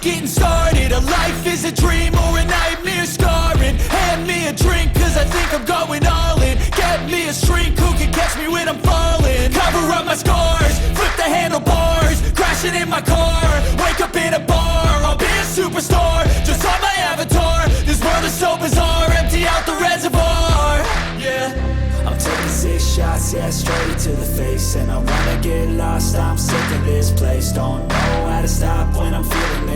getting started. A life is a dream or a nightmare scarring. Hand me a drink cause I think I'm going all in. Get me a shrink who can catch me when I'm falling. Cover up my scars, flip the handlebars, crashing in my car, wake up in a bar. I'll be a superstar, just on my avatar. This world is so bizarre, empty out the reservoir. Yeah, I'm taking 6 shots, yeah, straight to the face. And I wanna get lost, I'm sick of this place. Don't know how to stop when I'm feeling it.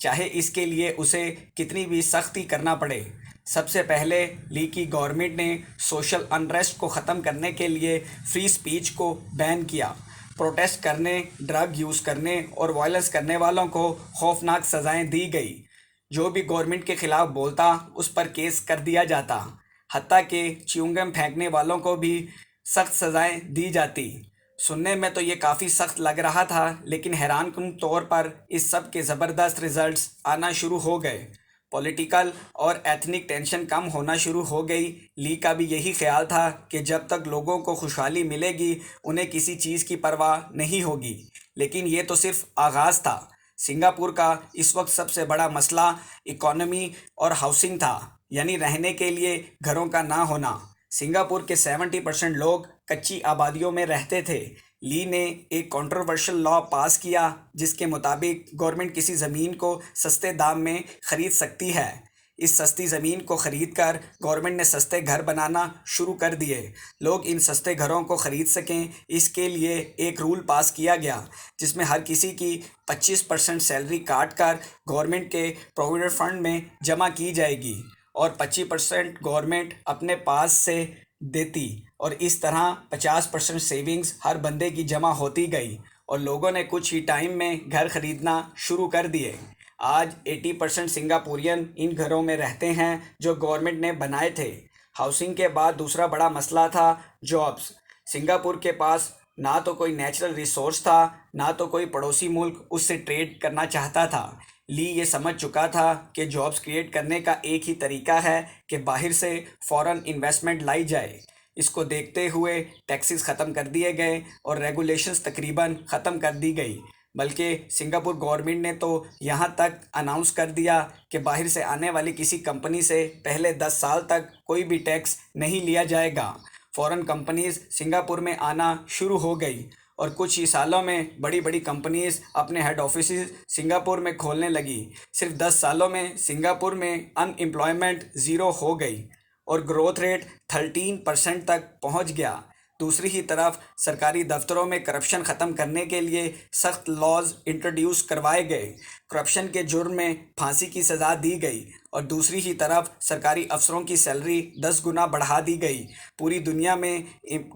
چاہے اس کے لیے اسے کتنی بھی سختی کرنا پڑے۔ سب سے پہلے لی کی گورنمنٹ نے سوشل انریسٹ کو ختم کرنے کے لیے فری سپیچ کو بین کیا۔ پروٹیسٹ کرنے، ڈرگ یوز کرنے اور وائلنس کرنے والوں کو خوفناک سزائیں دی گئی۔ جو بھی گورنمنٹ کے خلاف بولتا اس پر کیس کر دیا جاتا، حتیٰ کہ چیونگم پھینکنے والوں کو بھی سخت سزائیں دی جاتی۔ سننے میں تو یہ کافی سخت لگ رہا تھا، لیکن حیران کن طور پر اس سب کے زبردست ریزلٹس آنا شروع ہو گئے۔ پولیٹیکل اور ایتھنک ٹینشن کم ہونا شروع ہو گئی۔ لی کا بھی یہی خیال تھا کہ جب تک لوگوں کو خوشحالی ملے گی انہیں کسی چیز کی پرواہ نہیں ہوگی، لیکن یہ تو صرف آغاز تھا۔ سنگاپور کا اس وقت سب سے بڑا مسئلہ اکانومی اور ہاؤسنگ تھا، یعنی رہنے کے لیے گھروں کا نہ ہونا۔ سنگاپور کے 70% لوگ کچی آبادیوں میں رہتے تھے۔ لی نے ایک کنٹروورشل لا پاس کیا جس کے مطابق گورنمنٹ کسی زمین کو سستے دام میں خرید سکتی ہے۔ اس سستی زمین کو خرید کر گورنمنٹ نے سستے گھر بنانا شروع کر دیے۔ لوگ ان سستے گھروں کو خرید سکیں اس کے لیے ایک رول پاس کیا گیا جس میں ہر کسی کی 25% سیلری کاٹ کر گورنمنٹ کے پروویڈنٹ فنڈ میں جمع کی جائے گی اور 25% گورنمنٹ اپنے پاس سے دیتی، اور اس طرح 50% سیونگز ہر بندے کی جمع ہوتی گئی اور لوگوں نے کچھ ہی ٹائم میں گھر خریدنا شروع کر دیے۔ آج 80% سنگاپورین ان گھروں میں رہتے ہیں جو گورنمنٹ نے بنائے تھے۔ ہاؤسنگ کے بعد دوسرا بڑا مسئلہ تھا جابس۔ سنگاپور کے پاس نہ تو کوئی نیچرل ریسورس تھا، نہ تو کوئی پڑوسی ملک اس سے ٹریڈ کرنا چاہتا تھا۔ لی یہ سمجھ چکا تھا کہ جابس کریٹ کرنے کا ایک ہی طریقہ ہے کہ باہر سے فوراً انویسٹمنٹ لائی جائے۔ اس کو دیکھتے ہوئے ٹیکسز ختم کر دیے گئے اور ریگولیشنز تقریباً ختم کر دی گئی، بلکہ سنگاپور گورنمنٹ نے تو یہاں تک اناؤنس کر دیا کہ باہر سے آنے والی کسی کمپنی سے پہلے 10 سال تک کوئی بھی ٹیکس نہیں لیا جائے گا۔ فورن کمپنیز سنگاپور میں آنا شروع ہو گئی اور کچھ ہی سالوں میں بڑی بڑی کمپنیز اپنے ہیڈ آفیسز سنگاپور میں کھولنے لگی۔ صرف 10 سالوں میں سنگاپور میں ان امپلائمنٹ 0 ہو گئی اور گروتھ ریٹ 13% تک پہنچ گیا۔ دوسری ہی طرف سرکاری دفتروں میں کرپشن ختم کرنے کے لیے سخت لاز انٹروڈیوس کروائے گئے۔ کرپشن کے جرم میں پھانسی کی سزا دی گئی اور دوسری ہی طرف سرکاری افسروں کی سیلری 10 گنا بڑھا دی گئی۔ پوری دنیا میں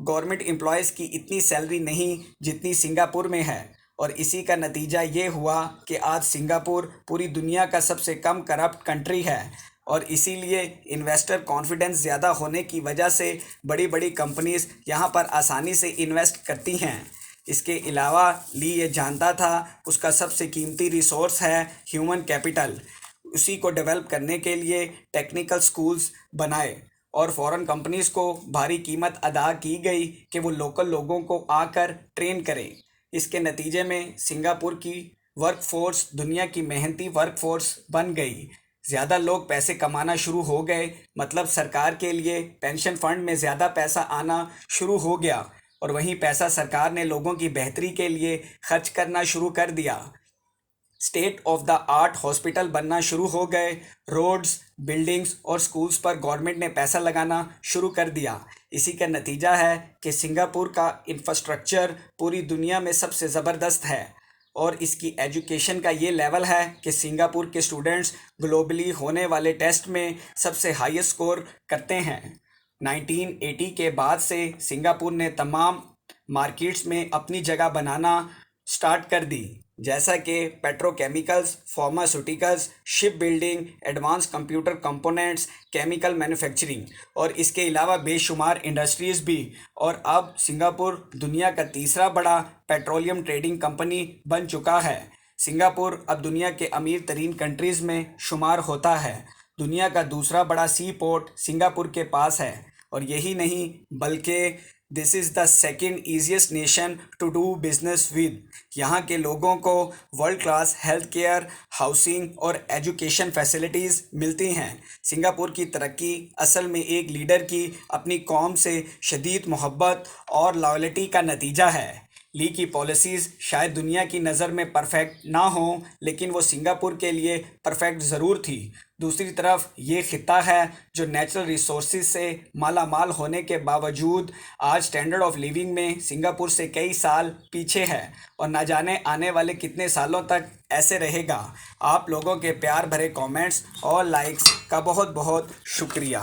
گورنمنٹ امپلائیز کی اتنی سیلری نہیں جتنی سنگاپور میں ہے، اور اسی کا نتیجہ یہ ہوا کہ آج سنگاپور پوری دنیا کا سب سے کم کرپٹ کنٹری ہے، اور اسی لیے انویسٹر کانفیڈنس زیادہ ہونے کی وجہ سے بڑی بڑی کمپنیز یہاں پر آسانی سے انویسٹ کرتی ہیں۔ اس کے علاوہ لی یہ جانتا تھا اس کا سب سے قیمتی ریسورس ہے ہیومن کیپٹل۔ اسی کو ڈیولپ کرنے کے لیے ٹیکنیکل سکولز بنائے اور فورن کمپنیز کو بھاری قیمت ادا کی گئی کہ وہ لوکل لوگوں کو آ کر ٹرین کریں۔ اس کے نتیجے میں سنگاپور کی ورک فورس دنیا کی محنتی ورک فورس بن گئی۔ زیادہ لوگ پیسے کمانا شروع ہو گئے، مطلب سرکار کے لیے پینشن فنڈ میں زیادہ پیسہ آنا شروع ہو گیا، اور وہیں پیسہ سرکار نے لوگوں کی بہتری کے لیے خرچ کرنا شروع کر دیا۔ State of the art hospital بننا شروع ہو گئے، روڈز، بلڈنگز اور سکولز پر گورنمنٹ نے پیسہ لگانا شروع کر دیا۔ اسی کا نتیجہ ہے کہ سنگاپور کا انفراسٹرکچر پوری دنیا میں سب سے زبردست ہے، اور اس کی ایجوکیشن کا یہ لیول ہے کہ سنگاپور کے اسٹوڈنٹس گلوبلی ہونے والے ٹیسٹ میں سب سے ہائیسٹ سکور کرتے ہیں۔ 1980 کے بعد سے سنگاپور نے تمام مارکیٹس میں اپنی جگہ بنانا سٹارٹ کر دی، جیسا کہ petrochemicals, pharmaceuticals, shipbuilding, advance computer components, chemical manufacturing, اور اس کے علاوہ بے شمار انڈسٹریز بھی، اور اب سنگاپور دنیا کا تیسرا بڑا پیٹرولیم ٹریڈنگ کمپنی بن چکا ہے۔ سنگاپور اب دنیا کے امیر ترین کنٹریز میں شمار ہوتا ہے۔ دنیا کا دوسرا بڑا سی پورٹ سنگاپور کے پاس ہے، اور یہی نہیں بلکہ this is the second easiest nation to do business with. یہاں کے لوگوں کو world class healthcare, housing اور ایجوکیشن فیسلٹیز ملتی ہیں۔ سنگاپور کی ترقی اصل میں ایک لیڈر کی اپنی قوم سے شدید محبت اور لائلٹی کا نتیجہ ہے۔ لی کی پالیسیز شاید دنیا کی نظر میں پرفیکٹ نہ ہوں، لیکن وہ سنگاپور کے لیے پرفیکٹ ضرور تھی۔ دوسری طرف یہ خطہ ہے جو نیچرل ریسورسز سے مالا مال ہونے کے باوجود آج سٹینڈرڈ آف لیونگ میں سنگاپور سے کئی سال پیچھے ہے، اور نہ جانے آنے والے کتنے سالوں تک ایسے رہے گا۔ آپ لوگوں کے پیار بھرے کامنٹس اور لائکس کا بہت بہت شکریہ۔